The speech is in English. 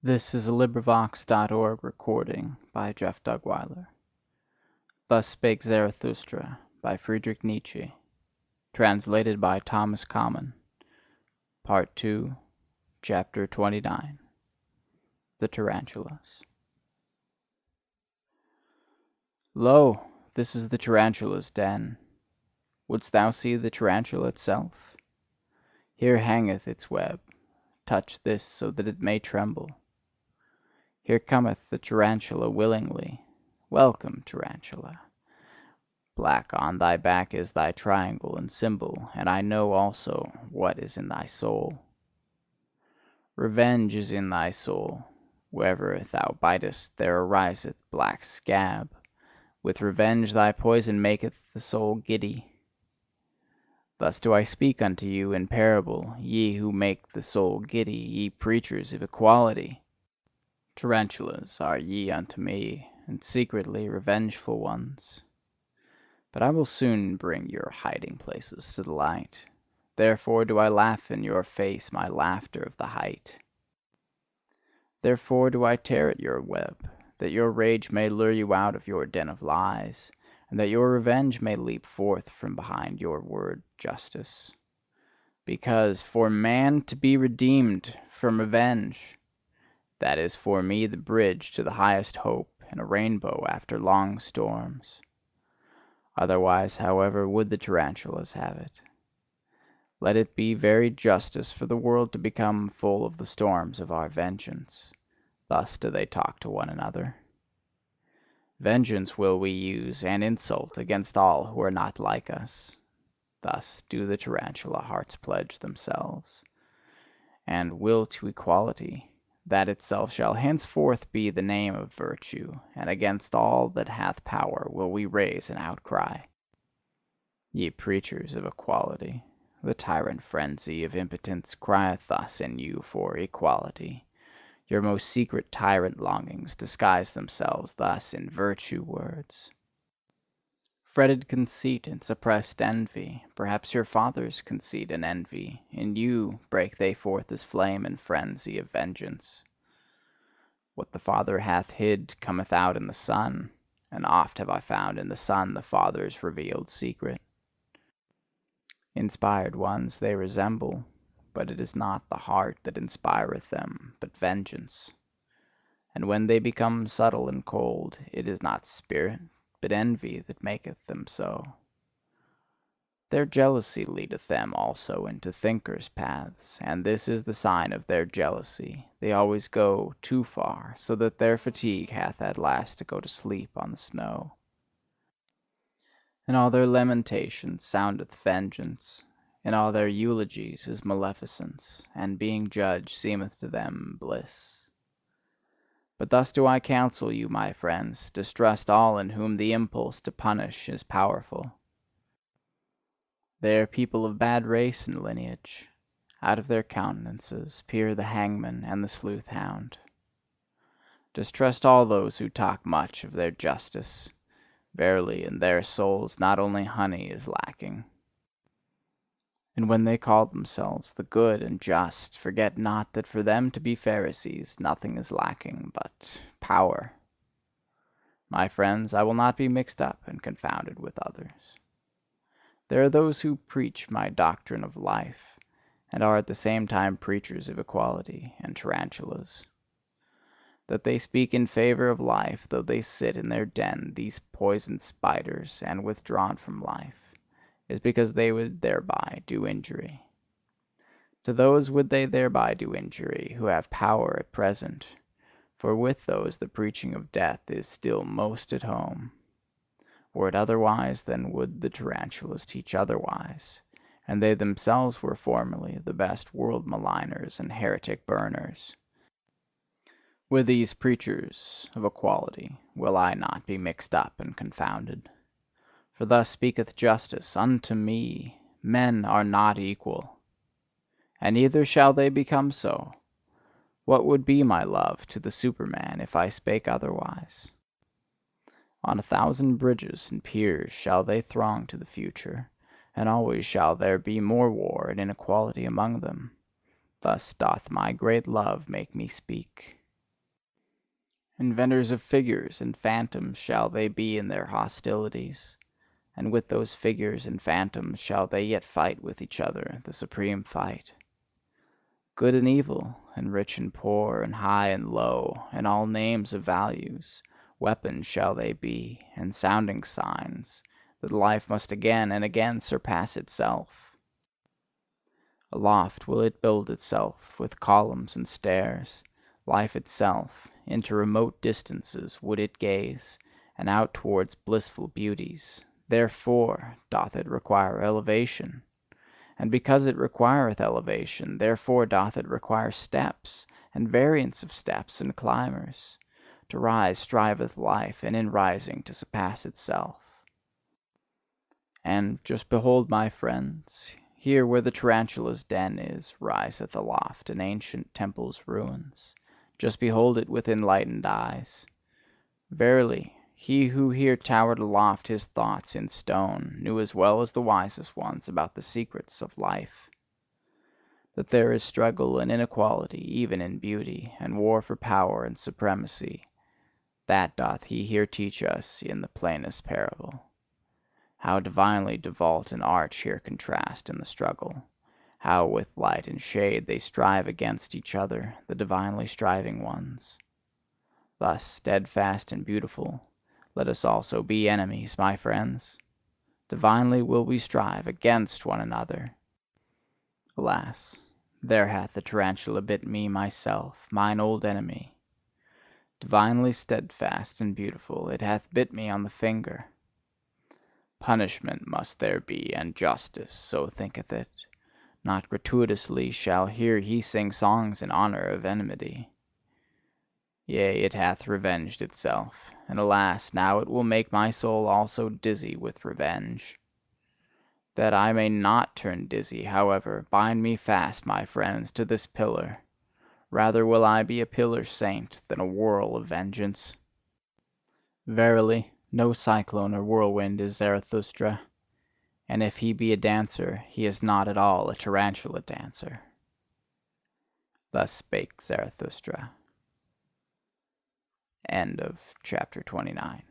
This is a LibriVox.org recording by Jeff Dugweiler. Thus Spake Zarathustra by Friedrich Nietzsche. Translated by Thomas Common. Part 2, Chapter 29. The Tarantulas. Lo, this is the tarantula's den. Wouldst thou see the tarantula itself? Here hangeth its web. Touch this so that it may tremble. Here cometh the tarantula willingly. Welcome, tarantula. Black on thy back is thy triangle and symbol, and I know also what is in thy soul. Revenge is in thy soul. Wherever thou bitest, there ariseth black scab. With revenge thy poison maketh the soul giddy. Thus do I speak unto you in parable, ye who make the soul giddy, ye preachers of equality. Tarantulas are ye unto me, and secretly revengeful ones. But I will soon bring your hiding places to the light. Therefore do I laugh in your face my laughter of the height. Therefore do I tear at your web, that your rage may lure you out of your den of lies, and that your revenge may leap forth from behind your word justice. Because for man to be redeemed from revenge, that is for me the bridge to the highest hope and a rainbow after long storms. Otherwise, however, would the tarantulas have it. Let it be very justice for the world to become full of the storms of our vengeance. Thus do they talk to one another. Vengeance will we use, and insult, against all who are not like us. Thus do the tarantula hearts pledge themselves, and will to equality. That itself shall henceforth be the name of virtue, and against all that hath power will we raise an outcry. Ye preachers of equality, the tyrant frenzy of impotence crieth thus in you for equality. Your most secret tyrant longings disguise themselves thus in virtue words. Fretted conceit and suppressed envy, perhaps your fathers' conceit and envy, in you break they forth as flame and frenzy of vengeance. What the father hath hid cometh out in the son, and oft have I found in the son the father's revealed secret. Inspired ones they resemble, but it is not the heart that inspireth them, but vengeance. And when they become subtle and cold, it is not spirit, but envy that maketh them so. Their jealousy leadeth them also into thinkers' paths, and this is the sign of their jealousy: they always go too far, so that their fatigue hath at last to go to sleep on the snow. In all their lamentations soundeth vengeance, in all their eulogies is maleficence, and being judged seemeth to them bliss. But thus do I counsel you, my friends, distrust all in whom the impulse to punish is powerful. They are people of bad race and lineage. Out of their countenances peer the hangman and the sleuth-hound. Distrust all those who talk much of their justice. Verily, in their souls not only honey is lacking. And when they call themselves the good and just, forget not that for them to be Pharisees nothing is lacking but power. My friends, I will not be mixed up and confounded with others. There are those who preach my doctrine of life, and are at the same time preachers of equality, and tarantulas. That they speak in favour of life, though they sit in their den, these poisoned spiders, and withdrawn from life, is because they would thereby do injury. To those would they thereby do injury who have power at present, for with those the preaching of death is still most at home. Were it otherwise, then would the tarantulas teach otherwise, and they themselves were formerly the best world maligners and heretic burners. With these preachers of equality will I not be mixed up and confounded. For thus speaketh justice unto me: men are not equal, and neither shall they become so. What would be my love to the Superman if I spake otherwise? On 1,000 bridges and piers shall they throng to the future, and always shall there be more war and inequality among them. Thus doth my great love make me speak. Inventors of figures and phantoms shall they be in their hostilities, and with those figures and phantoms shall they yet fight with each other the supreme fight. Good and evil, and rich and poor, and high and low, and all names of values, weapons shall they be, and sounding signs, that life must again and again surpass itself. Aloft will it build itself, with columns and stairs, life itself; into remote distances would it gaze, and out towards blissful beauties. Therefore doth it require elevation. And because it requireth elevation, therefore doth it require steps, and variance of steps and climbers. To rise striveth life, and in rising to surpass itself. And just behold, my friends, here where the tarantula's den is, riseth aloft an ancient temple's ruins. Just behold it with enlightened eyes. Verily, he who here towered aloft his thoughts in stone knew as well as the wisest ones about the secrets of life. That there is struggle and inequality even in beauty, and war for power and supremacy, that doth he here teach us in the plainest parable. How divinely do vault and arch here contrast in the struggle! How with light and shade they strive against each other, the divinely striving ones! Thus steadfast and beautiful, let us also be enemies, my friends! Divinely will we strive against one another! Alas, there hath the tarantula bit me myself, mine old enemy. Divinely steadfast and beautiful, it hath bit me on the finger. Punishment must there be, and justice, so thinketh it. Not gratuitously shall here he sing songs in honour of enmity. Yea, it hath revenged itself, and alas, now it will make my soul also dizzy with revenge. That I may not turn dizzy, however, bind me fast, my friends, to this pillar. Rather will I be a pillar saint than a whirl of vengeance. Verily, no cyclone or whirlwind is Zarathustra, and if he be a dancer, he is not at all a tarantula dancer. Thus spake Zarathustra. End of chapter 29.